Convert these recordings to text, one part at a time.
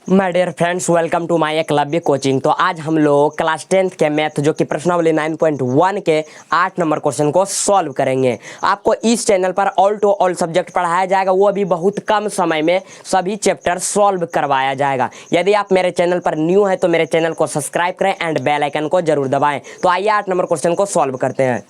My dear friends, welcome to my Eklavya coaching. तो आज हम लोग क्लास 10th के मैथ जो कि प्रश्नावली 9.1 के 8 नंबर क्वेश्चन को सॉल्व करेंगे। आपको इस चैनल पर ऑल टू ऑल सब्जेक्ट पढ़ाया जाएगा, वो भी बहुत कम समय में सभी चैप्टर सॉल्व करवाया जाएगा। यदि आप मेरे चैनल पर न्यू है तो मेरे चैनल को सब्सक्राइब करें एंड बेल आइकन को जरूर दबाएं। तो आइए 8 नंबर क्वेश्चन को सॉल्व करते हैं।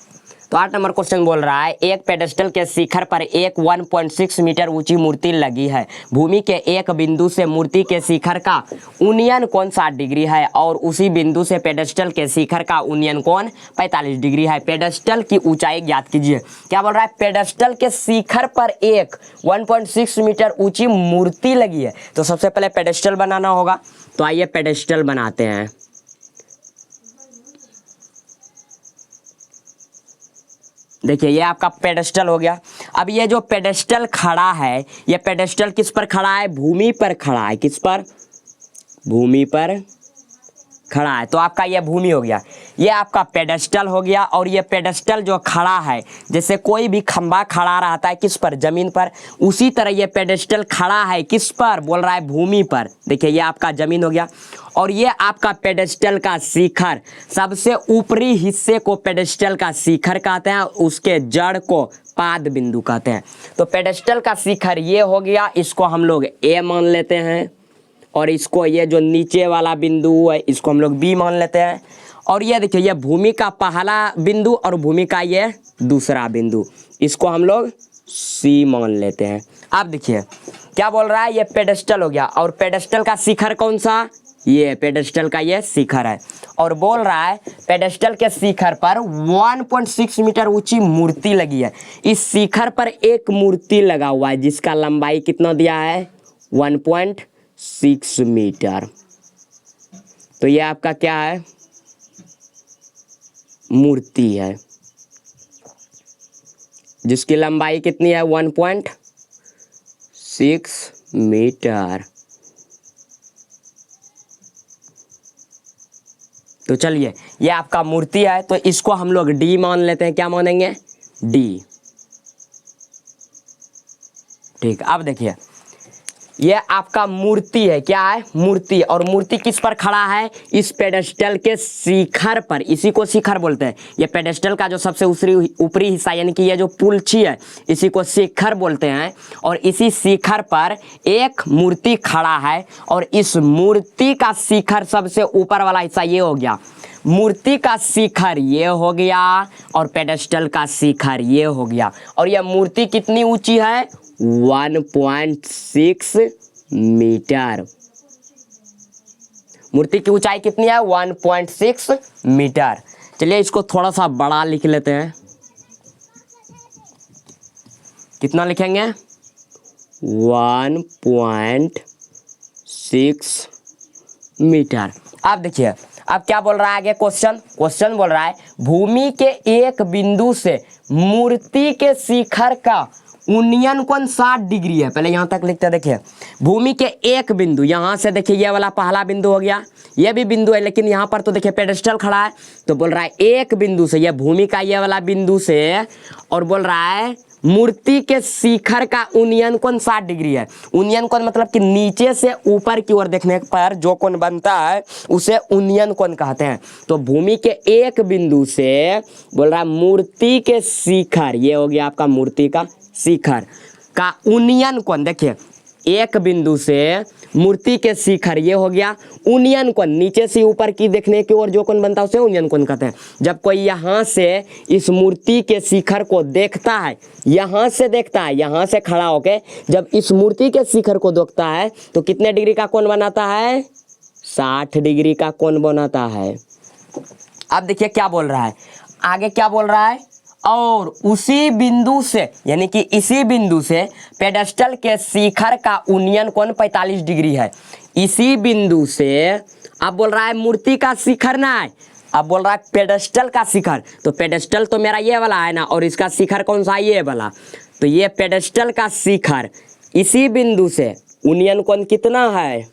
तो 8 नंबर क्वेश्चन बोल रहा है, एक पेडेस्टल के शिखर पर एक 1.6 मीटर ऊंची मूर्ति लगी है। भूमि के एक बिंदु से मूर्ति के शिखर का उन्नयन कोण 60 डिग्री है और उसी बिंदु से पेडेस्टल के शिखर का उन्नयन कोण 45 डिग्री है। पेडेस्टल की ऊंचाई ज्ञात कीजिए। क्या बोल रहा है? पेडेस्टल के शिखर पर एक 1.6 मीटर ऊंची मूर्ति लगी है। तो सबसे पहले पेडेस्टल बनाना होगा। तो आइए पेडेस्टल बनाते हैं। देखिए, ये आपका पेडेस्टल हो गया। अब ये जो पेडेस्टल खड़ा है, ये पेडेस्टल किस पर खड़ा है? भूमि पर खड़ा है। किस पर? भूमि पर खड़ा है। तो आपका ये भूमि हो गया, ये आपका पेडेस्टल हो गया। और ये पेडेस्टल जो खड़ा है, जैसे कोई भी खंबा खड़ा रहता है किस पर? जमीन पर। उसी तरह ये पेडेस्टल खड़ा है किस पर? बोल रहा है भूमि पर। देखिए, ये आपका जमीन हो गया। और ये आपका पेडेस्टल का शिखर, सबसे ऊपरी हिस्से को पेडेस्टल का शिखर कहते हैं, उसके जड़ को पाद बिंदु कहते हैं। तो पेडेस्टल का शिखर ये हो गया, इसको हम लोग ए मान लेते हैं। और इसको ये जो नीचे वाला बिंदु है इसको हम लोग बी मान लेते हैं। और ये देखिए, ये भूमि का पहला बिंदु और भूमि का ये दूसरा बिंदु, इसको हम लोग सी मान लेते हैं। अब देखिए क्या बोल रहा है, ये पेडेस्टल हो गया। और पेडेस्टल का शिखर कौन सा? ये पेडेस्टल का ये शिखर है। और बोल रहा है पेडेस्टल के शिखर पर 1.6 मीटर ऊंची मूर्ति लगी है। इस शिखर पर एक मूर्ति लगा हुआ है जिसका लंबाई कितना दिया है? 1.6 मीटर। तो ये आपका क्या है? मूर्ति है जिसकी लंबाई कितनी है? 1.6 मीटर। तो चलिए, ये आपका मूर्ति है तो इसको हम लोग डी मान लेते हैं। क्या मानेंगे? डी। ठीक। अब देखिए, ये आपका मूर्ति है। क्या है? मूर्ति। और मूर्ति किस पर खड़ा है? इस पेडेस्टल के शिखर पर। इसी को शिखर बोलते हैं। ये पेडेस्टल का जो सबसे ऊपरी हिस्सा यानी कि ये जो पुलछी है, इसी को शिखर बोलते हैं। और इसी शिखर पर एक मूर्ति खड़ा है। और इस मूर्ति का शिखर, सबसे ऊपर वाला हिस्सा ये हो गया। मूर्ति का शिखर ये हो गया और पेडेस्टल का शिखर ये हो गया। और यह मूर्ति कितनी ऊंची है? 1.6 मीटर। मूर्ति की ऊंचाई कितनी है? 1.6 मीटर। चलिए इसको थोड़ा सा बड़ा लिख लेते हैं। कितना लिखेंगे? 1.6 मीटर। अब देखिए, अब क्या बोल रहा है आगे? क्वेश्चन बोल रहा है, भूमि के एक बिंदु से मूर्ति के शिखर का उन्नयन कोण 60 डिग्री है। पहले यहाँ तक लिखते हैं। देखिए, भूमि के एक बिंदु, यहाँ से देखिए ये वाला पहला बिंदु हो गया, ये भी बिंदु है, लेकिन यहाँ पर तो देखिए पेडेस्टल खड़ा है। तो बोल रहा है एक बिंदु से, ये भूमि का ये वाला बिंदु से, और बोल रहा है मूर्ति के शिखर का उन्नयन कोण 60 डिग्री है। उन्नयन कोण मतलब कि नीचे से ऊपर की ओर देखने पर जो कोण बनता है उसे उन्नयन कोण कहते हैं। तो भूमि के एक बिंदु से बोल रहा है मूर्ति के शिखर, ये हो गया आपका मूर्ति का शिखर का उन्नयन कोण। देखिए, एक बिंदु से मूर्ति के शिखर ये हो गया, उन्नयन कोण नीचे से ऊपर की देखने की ओर जो कोण बनता है उसे उन्नयन कोण कहते हैं। जब कोई यहाँ से इस मूर्ति के शिखर को देखता है, यहाँ से देखता है, यहाँ से खड़ा होके जब इस मूर्ति के शिखर को देखता है तो कितने डिग्री का कोण बनाता है? 60 डिग्री का कोण बनाता है। अब देखिए क्या बोल रहा है आगे। क्या बोल रहा है? और उसी बिंदु से यानी कि इसी बिंदु से पेडेस्टल के शिखर का उन्नयन कोण 45 डिग्री है। इसी बिंदु से, अब बोल रहा है मूर्ति का शिखर ना है, अब बोल रहा है पेडेस्टल का शिखर। तो पेडेस्टल तो मेरा ये वाला है ना, और इसका शिखर कौन सा? ये वाला। तो ये पेडेस्टल का शिखर, इसी बिंदु से उन्नयन कोण कितना है?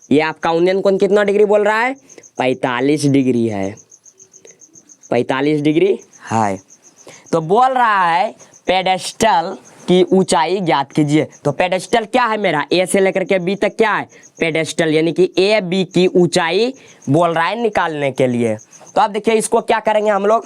ये आपका उन्नयन कोण कितना डिग्री बोल रहा है? 45 डिग्री है। 45 डिग्री है। तो बोल रहा है पेडेस्टल की ऊंचाई ज्ञात कीजिए। तो पेडेस्टल क्या है मेरा, ए से लेकर के बी तक क्या है पेडेस्टल, यानी कि ए बी की ऊंचाई बोल रहा है निकालने के लिए। तो अब देखिए इसको क्या करेंगे हम लोग,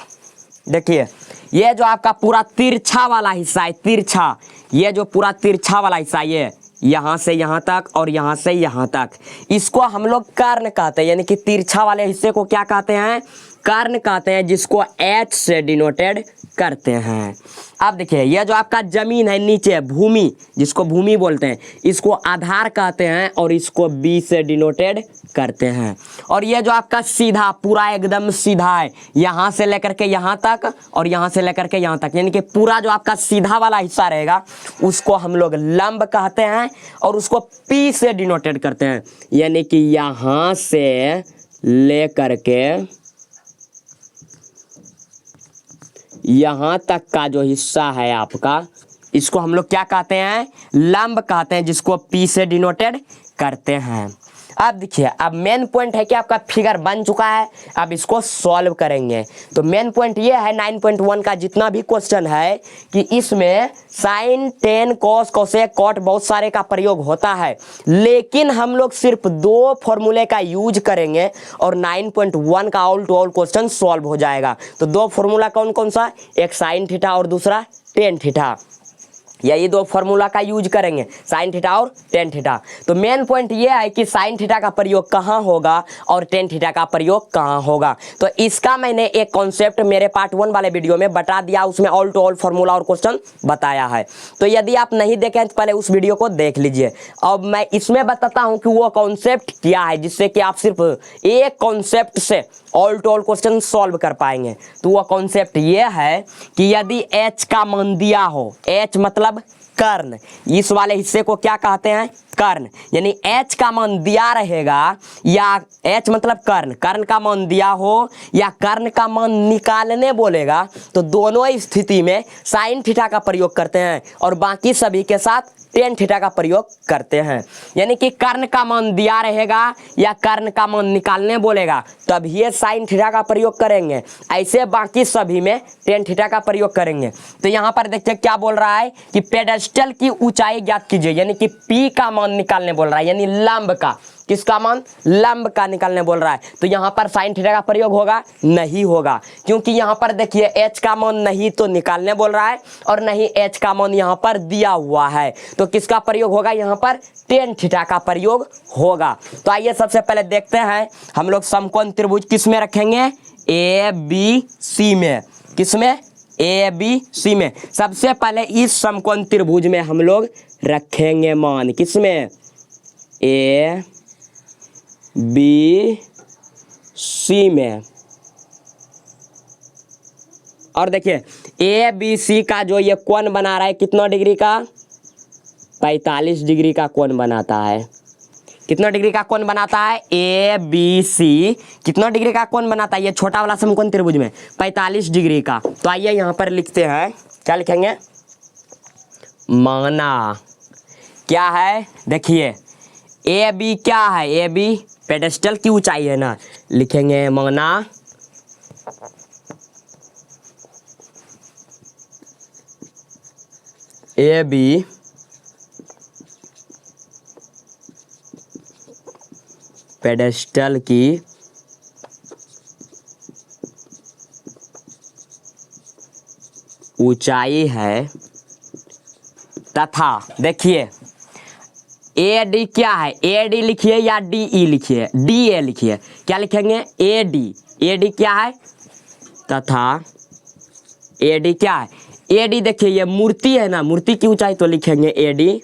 देखिए ये जो आपका पूरा तिरछा वाला हिस्सा है, तिरछा, ये जो पूरा तिरछा वाला हिस्सा ये यहाँ से यहाँ तक और यहाँ से यहाँ तक, इसको हम लोग कर्ण कहते हैं, यानी कि तिरछा वाले हिस्से को क्या कहते हैं, कर्ण कहते हैं, जिसको H से डिनोटेड करते हैं। अब देखिए ये जो आपका जमीन है नीचे, भूमि, जिसको भूमि बोलते हैं, इसको आधार कहते हैं और इसको B से डिनोटेड करते हैं। और ये जो आपका सीधा पूरा एकदम सीधा है, यहाँ से लेकर के यहाँ तक और यहाँ से लेकर के यहाँ तक, यानी कि पूरा जो आपका सीधा वाला हिस्सा रहेगा उसको हम लोग लंब कहते हैं और उसको P से डिनोटेड करते हैं, यानी कि यहाँ से लेकर के यहाँ तक का जो हिस्सा है आपका, इसको हम लोग क्या कहते हैं, लंब कहते हैं, जिसको P से डिनोटेड करते हैं। अब देखिए अब मेन पॉइंट है कि आपका फिगर बन चुका है, अब इसको सॉल्व करेंगे। तो मेन पॉइंट ये है 9.1 का जितना भी क्वेश्चन है कि इसमें sine, tan, cos, cosec, cot बहुत सारे का प्रयोग होता है, लेकिन हम लोग सिर्फ 2 फॉर्मूले का यूज करेंगे और 9.1 का all to all question solve हो जाएगा। तो 2 फॉर्मूला कौन कौन सा, एक साइन थीटा और दूसरा टेन थीटा, यही 2 फॉर्मूला का यूज करेंगे, साइन थीटा और टेन थीटा। तो मेन पॉइंट ये है कि साइन थीटा का प्रयोग कहाँ होगा और टेन थीटा का प्रयोग कहाँ होगा। तो इसका मैंने एक कॉन्सेप्ट मेरे पार्ट 1 वाले वीडियो में बता दिया, उसमें ऑल टू ऑल फॉर्मूला और क्वेश्चन बताया है। तो यदि आप नहीं देखें तो पहले उस वीडियो को देख लीजिए। अब मैं इसमें बताता हूँ कि वो कॉन्सेप्ट क्या है, जिससे कि आप सिर्फ एक कॉन्सेप्ट से all to all question solve कर पाएंगे। तो वो कॉन्सेप्ट ये है कि यदि H का मान दिया हो, H मतलब कर्ण, इस वाले हिस्से को क्या कहते हैं, कर्ण, यानी H का मान दिया रहेगा या H मतलब कर्ण, कर्ण का मान दिया हो या कर्ण का मान निकालने बोलेगा, तो दोनों स्थिति में साइन थीटा का प्रयोग करते हैं और बाकी सभी के साथ टेन थीटा का प्रयोग करते हैं। यानी कि कर्ण का मान दिया रहेगा या कर्ण का मान निकालने बोलेगा तब ये साइन थीटा का प्रयोग करेंगे, ऐसे बाकी सभी में टेन थीटा का प्रयोग करेंगे। तो यहाँ पर देखिए क्या बोल रहा है कि पेडेस्टल की ऊंचाई ज्ञात कीजिए, यानी कि P का मान निकालने बोल रहा है, यानी लंब का, किसका मान, लंब का निकालने बोल रहा है। तो यहाँ पर साइन थीटा का प्रयोग होगा, नहीं होगा, क्योंकि यहाँ पर देखिए H का मान नहीं तो निकालने बोल रहा है और नहीं H का मान यहाँ पर दिया हुआ है, तो किसका प्रयोग होगा, यहाँ पर टेन थीटा का प्रयोग होगा। तो आइए सबसे पहले देखते हैं हम लोग समकोण त्रिभुज किस में रखेंगे, ABC में, किसमें, ABC में। सबसे पहले इस समकोण त्रिभुज में हम लोग रखेंगे मान, किसमें, ABC में। और देखिए ABC का जो ये कोण बना रहा है कितना डिग्री का, 45 डिग्री का कोण बनाता है। कितना डिग्री का कोण बनाता है, ABC कितना डिग्री का कोण बनाता है, ये छोटा वाला समकोण त्रिभुज में 45 डिग्री का। तो आइए यहाँ पर लिखते हैं, क्या लिखेंगे, माना क्या है, देखिए AB क्या है, AB पेडेस्टल की ऊंचाई है ना, लिखेंगे माना AB पेडेस्टल की ऊंचाई है तथा देखिए AD क्या है, AD लिखिए या DE लिखिए, DA लिखिए, क्या लिखेंगे, AD क्या है तथा AD क्या है, AD देखिए ये मूर्ति है ना, मूर्ति की ऊंचाई, तो लिखेंगे AD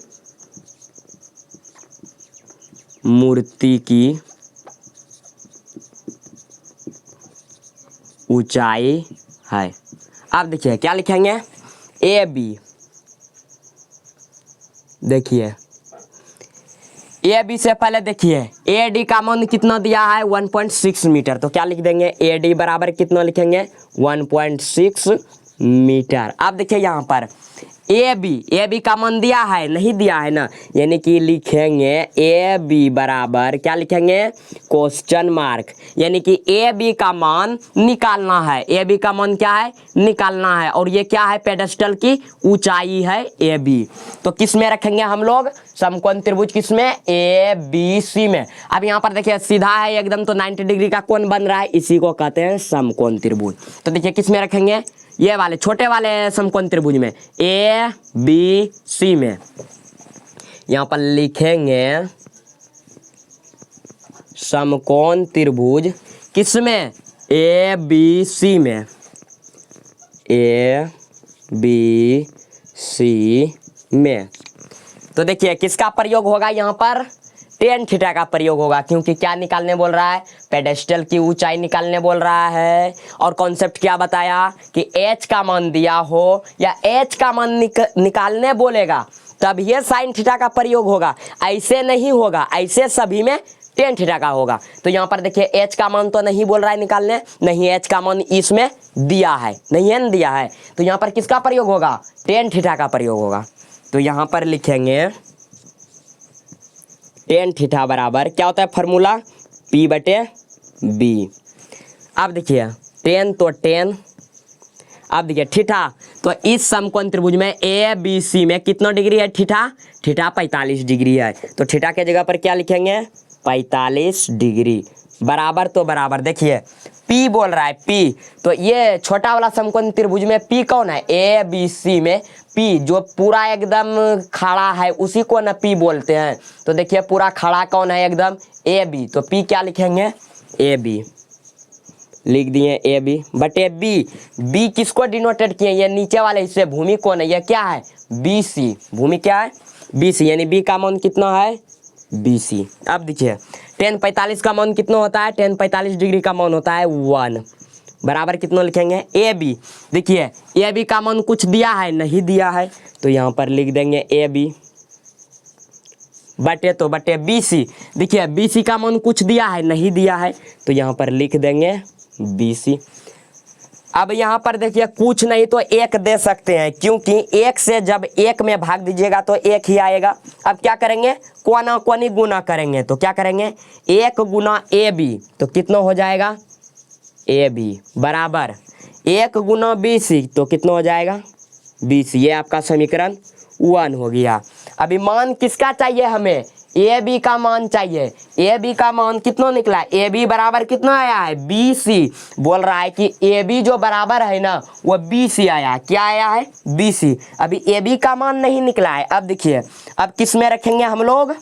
मूर्ति की ऊंचाई है। अब देखिए क्या लिखेंगे, AB, देखिए AB से पहले देखिए AD का मान कितना दिया है, 1.6 मीटर, तो क्या लिख देंगे, AD बराबर कितना लिखेंगे, 1.6 मीटर। अब देखिए यहाँ पर ए बी का मान दिया है नहीं दिया है ना, यानी कि लिखेंगे ए बी बराबर क्या लिखेंगे क्वेश्चन मार्क, यानी कि ए बी का मान निकालना है, ए बी का मान क्या है निकालना है, और ये क्या है पेडेस्टल की ऊंचाई है ए बी। तो किस में रखेंगे हम लोग समकोण त्रिभुज, किस में ए बी सी में। अब यहाँ पर देखिए सीधा है एकदम, तो 90 डिग्री का कोण बन रहा है, इसी को कहते हैं समकोण त्रिभुज। तो देखिए किस में रखेंगे ये वाले छोटे वाले समकोण त्रिभुज में ए बी सी में। यहाँ पर लिखेंगे समकोण त्रिभुज किस में ए बी सी में, ए बी सी में। तो देखिए किसका प्रयोग होगा यहाँ पर टेन थीटा का प्रयोग होगा, क्योंकि क्या निकालने बोल रहा है पेडेस्टल की ऊंचाई निकालने बोल रहा है। और कॉन्सेप्ट क्या बताया कि एच का मान दिया हो या एच का मान निकालने बोलेगा तब ये साइन थीटा का प्रयोग होगा, ऐसे नहीं होगा, ऐसे सभी में टेन थीटा का होगा। तो यहाँ पर देखिए एच का मान तो नहीं बोल रहा है निकालने, नहीं एच का मान इसमें दिया है, नहीं है न दिया है, तो यहाँ पर किसका प्रयोग होगा टेन थीटा का प्रयोग होगा। तो यहाँ पर लिखेंगे टेन थीटा बराबर क्या होता है फॉर्मूला पी बटे बी। अब देखिए टेन तो टेन, अब देखिए थीटा, तो इस समकोण त्रिभुज में ए बी सी में कितना डिग्री है थीटा, थीटा 45 डिग्री है। तो थीटा के जगह पर क्या लिखेंगे 45 डिग्री बराबर, तो बराबर देखिए P बोल रहा है P, तो ये छोटा वाला समकोण त्रिभुज में P कौन है ए बी सी में P जो पूरा एकदम खड़ा है उसी को ना P बोलते हैं। तो देखिए पूरा खड़ा कौन है एकदम ए बी, तो P क्या लिखेंगे ए बी, लिख दिए ए बी बटे बी। बी किसको डिनोटेड किए ये नीचे वाले हिस्से भूमि कौन है, ये क्या है बी सी, भूमि क्या है बी सी, यानी बी का मान कितना है बी सी। अब देखिए टेन 45 का मान कितना होता है, टेन 45 डिग्री का मान होता है 1 बराबर कितना लिखेंगे ए बी। देखिए ए बी का मान कुछ दिया है नहीं दिया है, तो यहाँ पर लिख देंगे ए बी बटे तो बटे बी सी। देखिए बी सी का मान कुछ दिया है नहीं दिया है, तो यहाँ पर लिख देंगे बी सी। अब यहाँ पर देखिए कुछ नहीं तो एक दे सकते हैं, क्योंकि एक से जब एक में भाग दीजिएगा तो एक ही आएगा। अब क्या करेंगे कोना कोनी गुना करेंगे, तो क्या करेंगे एक गुना ए बी, तो कितना हो जाएगा ए बी बराबर एक गुना बी सी, तो कितना हो जाएगा बी सी। ये आपका समीकरण 1 हो गया। अभी मान किसका चाहिए हमें ए बी का मान चाहिए, ए बी का मान कितना निकला ए बी बराबर कितना आया है बी सी। बोल रहा है कि ए बी जो बराबर है ना वो बी सी आया, क्या आया है बी सी। अभी ए बी का मान नहीं निकला है। अब देखिए अब किस में रखेंगे हम लोग,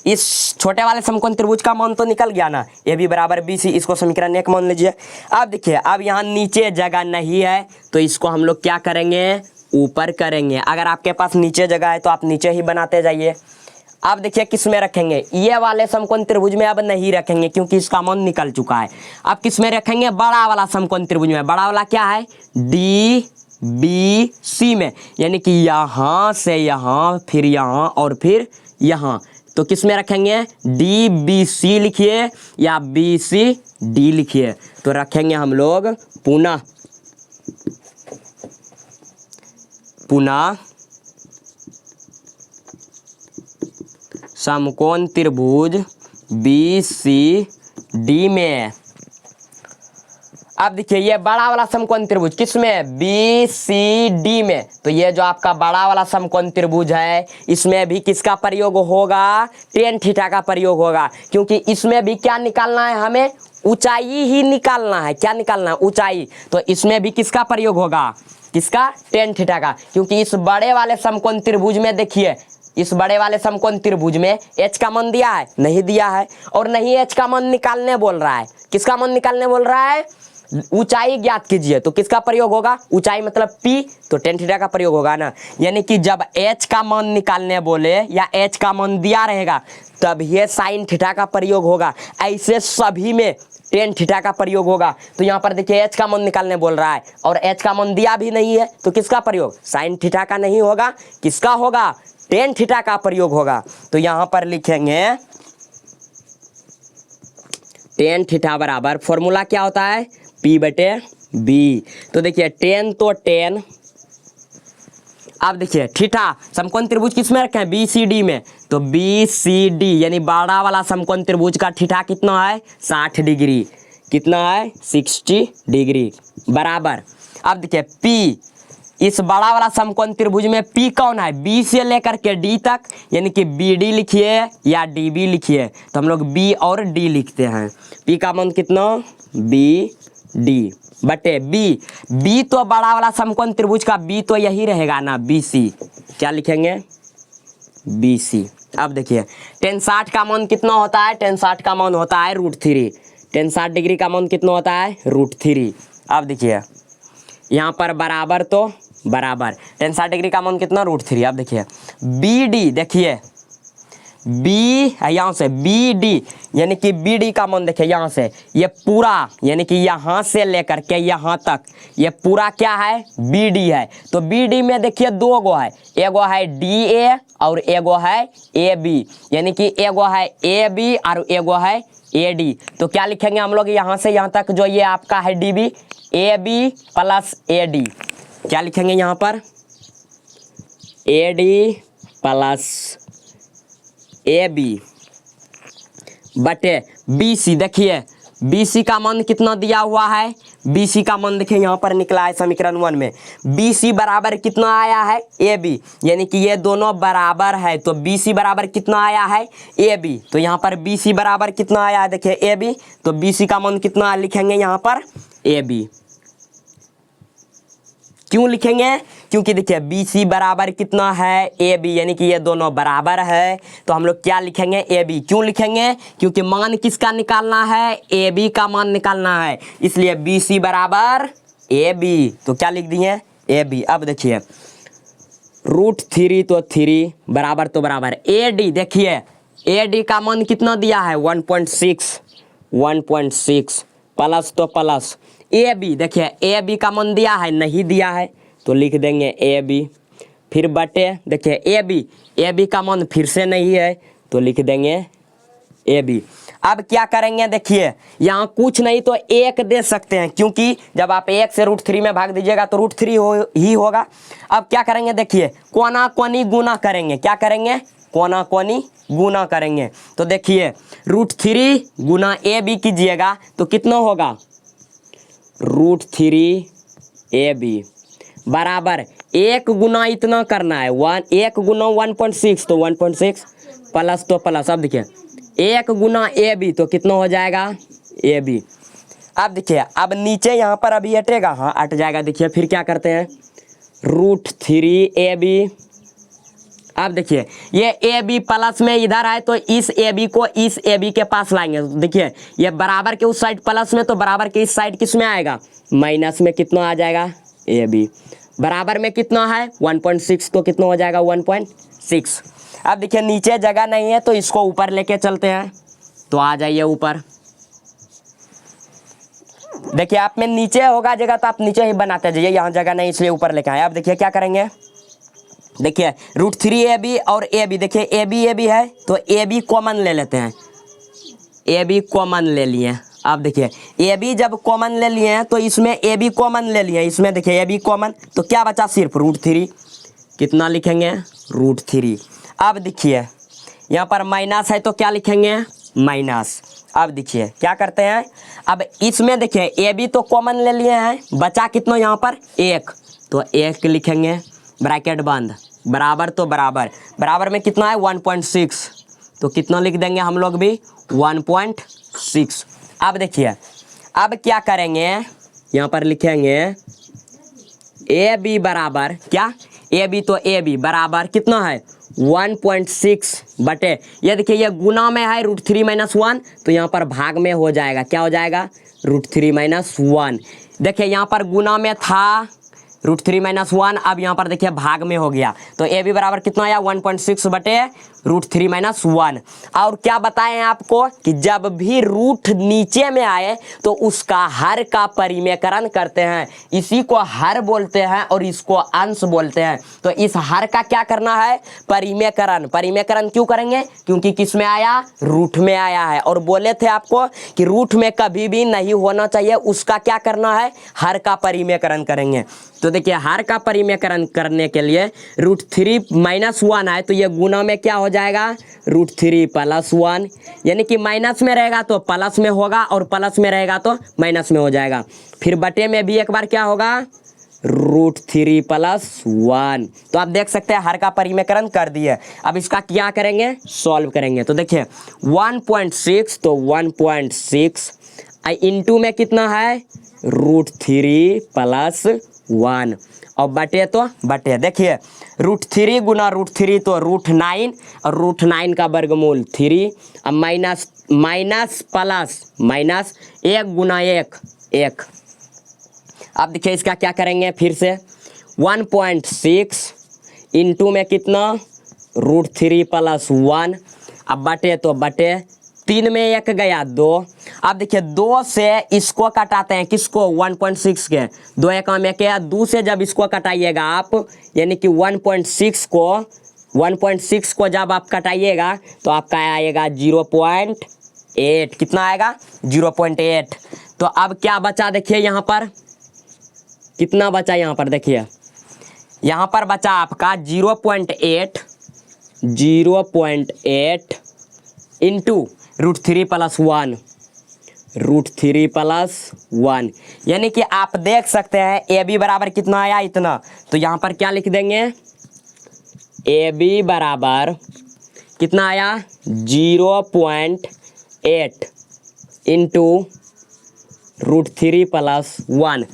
इस छोटे वाले समकोण त्रिभुज का मान तो निकल गया ना ए बी बराबर बी सी, इसको समीकरण 1 मान लीजिए। अब देखिए अब यहाँ नीचे जगह नहीं है तो इसको हम लोग क्या करेंगे ऊपर करेंगे। अगर आपके पास नीचे जगह है तो आप नीचे ही बनाते जाइए। अब देखिए किस में रखेंगे, ये वाले समकोण त्रिभुज में अब नहीं रखेंगे क्योंकि इसका मान निकल चुका है। अब किस में रखेंगे बड़ा वाला समकोण त्रिभुज में, बड़ा वाला क्या है डी बी सी में, यानी कि यहाँ से यहाँ फिर यहाँ और फिर यहाँ। तो किस में रखेंगे डी बी सी लिखिए या बी सी डी लिखिए। तो रखेंगे हम लोग पुनः समकोण त्रिभुज बी सी डी में। अब देखिए ये बड़ा वाला समकोण त्रिभुज किस में बी सी डी में, तो ये जो आपका बड़ा वाला समकोण त्रिभुज है इसमें भी किसका प्रयोग होगा टेन थीटा का प्रयोग होगा, क्योंकि इसमें भी क्या निकालना है हमें ऊंचाई ही निकालना है। क्या निकालना है ऊंचाई, तो इसमें भी किसका प्रयोग होगा किसका टेन थीटा का, क्योंकि इस बड़े वाले समकोण त्रिभुज में देखिए इस बड़े वाले समकोण त्रिभुज में एच का मान दिया है नहीं दिया है, और नहीं एच का मान निकालने बोल रहा है। किसका मान निकालने बोल रहा है ऊंचाई ज्ञात कीजिए, तो किसका प्रयोग होगा ऊंचाई मतलब P, तो टेन थीटा का प्रयोग होगा ना। यानी कि जब H का मान निकालने बोले या H का मान दिया रहेगा तब ये साइन थीटा का प्रयोग होगा, ऐसे सभी में टेन थीटा का प्रयोग होगा। तो यहाँ पर देखिए H का मान निकालने बोल रहा है और H का मान दिया भी नहीं है, तो किसका प्रयोग साइन थीटा का नहीं होगा, किसका होगा टेन थीटा का प्रयोग होगा। तो यहाँ पर लिखेंगे टेन थीटा बराबर फॉर्मूला क्या होता है P बटे B। तो देखिए टेन तो टेन अब देखिए थीटा समकोण त्रिभुज किस में रखे हैं, बी सी डी में। तो बी सी डी यानी बड़ा वाला समकोण त्रिभुज का थीटा कितना है, 60 डिग्री। कितना है, 60 डिग्री बराबर। अब देखिए पी, इस बड़ा वाला समकोण त्रिभुज में पी कौन है, बी से लेकर के डी तक, यानी कि बी डी लिखिए या डी बी लिखिए। तो हम लोग बी और डी लिखते हैं। पी का मान कितना, बी डी बटे बी। बी तो बड़ा वाला समकोण त्रिभुज का बी तो यही रहेगा ना, बी सी। क्या लिखेंगे, बी सी। अब देखिए tan 60 का मान कितना होता है, tan 60 का मान होता है √3। tan 60 डिग्री का मान कितना होता है, √3। अब देखिए यहाँ पर बराबर तो बराबर, tan 60 डिग्री का मान कितना, √3। अब देखिए बी डी, देखिए बी यहाँ से बी डी यानी कि बी डी का मान देखिए यहाँ से, ये पूरा यानी कि यहाँ से लेकर के यहाँ तक ये पूरा क्या है, बी डी है। तो बी डी में देखिए दो गो है, एगो है डी ए और एगो है ए बी, यानी कि एगो है ए बी और एगो है ए डी। तो क्या लिखेंगे हम लोग यहाँ से यहाँ तक, जो ये आपका है D B, A B plus A D. क्या लिखेंगे यहाँ पर, A D plus A B बटे बी सी। देखिए बी सी का मान कितना दिया हुआ है, बी सी का मान देखिए यहाँ पर निकला है समीकरण 1 में। बी सी बराबर कितना आया है, ए बी, यानी कि ये दोनों बराबर है। तो बी सी बराबर कितना आया है, ए बी। तो यहाँ पर बी सी बराबर कितना आया है, देखिए ए बी। तो बी सी का मान कितना लिखेंगे यहाँ पर, ए बी। क्यों लिखेंगे, क्योंकि देखिए बी सी बराबर कितना है, ए बी, यानी कि ये दोनों बराबर है। तो हम लोग क्या लिखेंगे, ए बी। क्यों लिखेंगे, क्योंकि मान किसका निकालना है, ए बी का मान निकालना है, इसलिए बी सी बराबर ए बी। तो क्या लिख दिए, ए बी। अब देखिए √3 तो 3 बराबर तो बराबर, ए डी देखिए ए डी का मान कितना दिया है, 1.6 प्लस तो प्लस, ए बी देखिए ए बी का मान दिया है, नहीं दिया है तो लिख देंगे ए बी। फिर बटे देखिए ए बी का मान फिर से नहीं है तो लिख देंगे ए बी। अब क्या करेंगे, देखिए यहाँ कुछ नहीं तो 1 दे सकते हैं, क्योंकि जब आप 1 से √3 में भाग दीजिएगा तो √3 ही होगा। अब क्या करेंगे, देखिए कोना कोनी गुना करेंगे। क्या करेंगे, कोना कोनी गुना करेंगे। तो देखिए √3 गुना ए बी कीजिएगा तो कितना होगा, √3 ए बी बराबर 1 गुना इतना करना है, 1 गुना 1.6 तो 1.6 प्लस तो प्लस। अब देखिए 1 गुना ए बी तो कितना हो जाएगा, ए बी। अब देखिए अब नीचे यहाँ पर अभी हटेगा, हाँ हट जाएगा। देखिए फिर क्या करते हैं, √3 ए बी। अब देखिए ये ए बी प्लस में इधर है तो इस ए बी को इस ए बी के पास लाएंगे। देखिए ये बराबर के उस साइड प्लस में, तो बराबर के इस साइड किस में आएगा, माइनस में। कितना आ जाएगा, ए बी। बराबर में कितना है 1.6 तो कितना हो जाएगा 1.6। अब देखिए नीचे जगह नहीं है तो इसको ऊपर लेके चलते हैं। तो आ जाइए ऊपर। देखिए आप में नीचे होगा जगह तो आप नीचे ही बनाते जाइए, यहाँ जगह नहीं इसलिए ऊपर लेके आए। अब देखिए क्या करेंगे, देखिए √3 ए बी और ए बी, देखिए ए बी है तो ए बी कॉमन ले लेते हैं, ए बी कॉमन ले लिए। अब देखिए ए बी जब कॉमन ले लिए हैं तो इसमें ए बी कॉमन ले लिए, इसमें देखिए ए बी कॉमन, तो क्या बचा सिर्फ √3। कितना लिखेंगे, √3। अब देखिए यहाँ पर माइनस है तो क्या लिखेंगे, माइनस। अब देखिए क्या करते हैं, अब इसमें देखिए ए बी तो कॉमन ले लिए हैं, बचा कितना यहाँ पर 1, तो 1 लिखेंगे ब्रैकेट बंद, बराबर तो बराबर। बराबर में कितना है 1.6 तो कितना लिख देंगे हम लोग भी 1.6। अब देखिए अब क्या करेंगे, यहाँ पर लिखेंगे ए बी बराबर क्या, ए बी तो ए बी बराबर कितना है 1.6 बटे, ये देखिए ये गुना में है √3 - 1 तो यहाँ पर भाग में हो जाएगा। क्या हो जाएगा, √3 - 1। देखिए यहाँ पर गुना में था √3 - 1, अब यहाँ पर देखिए भाग में हो गया। तो ए बी बराबर कितना आया 1.6 बटे √3 - 1। और क्या बताएं आपको कि जब भी रूट नीचे में आए तो उसका हर का परिमेयकरण करते हैं, इसी को हर बोलते हैं और इसको अंश बोलते हैं। तो इस हर का क्या करना है, परिमेयकरण। परिमेयकरण क्यों करेंगे, क्योंकि किस में आया, रूट में आया है। और बोले थे आपको कि रूट में कभी भी नहीं होना चाहिए, उसका क्या करना है, हर का परिमेयकरण करेंगे। तो देखिए हर का परिमेयकरण करने के लिए √3 - 1 है, तो ये गुना में क्या हो जाएगा √3 + 1, यानी कि माइनस में रहेगा तो प्लस में होगा और प्लस में रहेगा तो माइनस में हो जाएगा। फिर बटे में भी एक बार क्या होगा √3 + 1। तो आप देख सकते हैं हर का परिमेयकरण कर दिए। अब इसका क्या करेंगे सॉल्व करेंगे। तो देखिए 1.6 तो 1.6 इंटू में कितना है √3 + 1 और बटे तो बटे देखिए √3 गुना √3 तो √9 और √9 का वर्गमूल 3। अब माइनस माइनस प्लस माइनस 1 गुना 1। अब देखिए इसका क्या करेंगे फिर से 1.6 इंटू में कितना √3 + 1। अब बटे तो बटे 3 में 1 गया 2। अब देखिए 2 से इसको कटाते हैं किसको 1.6 के 2 1 में क्या 2 से जब इसको कटाइएगा आप यानी कि 1.6 को जब आप कटाइएगा तो आपका आएगा 0.8। कितना आएगा 0.8। तो अब क्या बचा देखिए यहाँ पर कितना बचा यहाँ पर देखिए यहाँ पर बचा आपका 0.8 इंटू √3 + 1 √3 + 1 यानी कि आप देख सकते हैं ए बी बराबर कितना आया इतना। तो यहाँ पर क्या लिख देंगे ए बी बराबर कितना आया 0.8 इंटू √3 + 1।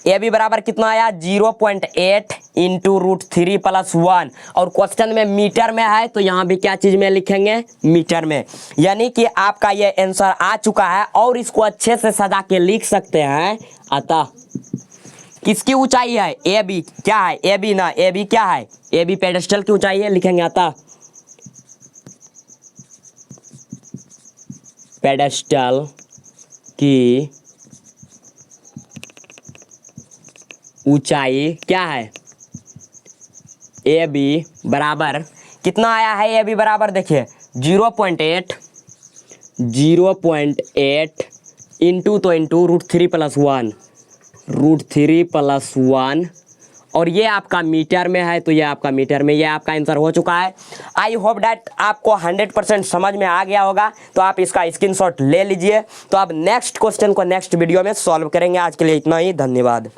ए बी बराबर कितना आया 0.8 इंटू √3 + 1 और क्वेश्चन में मीटर में है तो यहाँ भी क्या चीज़ में लिखेंगे मीटर में। यानी कि आपका ये आंसर आ चुका है और इसको अच्छे से सजा के लिख सकते हैं। अतः किसकी ऊंचाई है ए बी क्या है ए बी ना ए बी क्या है ए बी पेडेस्टल की ऊंचाई है लिखेंगे। अतः पेडेस्टल की ऊंचाई क्या है ए बी बराबर कितना आया है ए बी बराबर देखिए 0.8 इंटू तो इंटू √3 + 1 √3 + 1 और ये आपका मीटर में है तो ये आपका मीटर में ये आपका आंसर हो चुका है। आई होप डैट आपको 100% समझ में आ गया होगा। तो आप इसका स्क्रीनशॉट ले लीजिए। तो अब नेक्स्ट क्वेश्चन को नेक्स्ट वीडियो में सॉल्व करेंगे। आज के लिए इतना ही, धन्यवाद।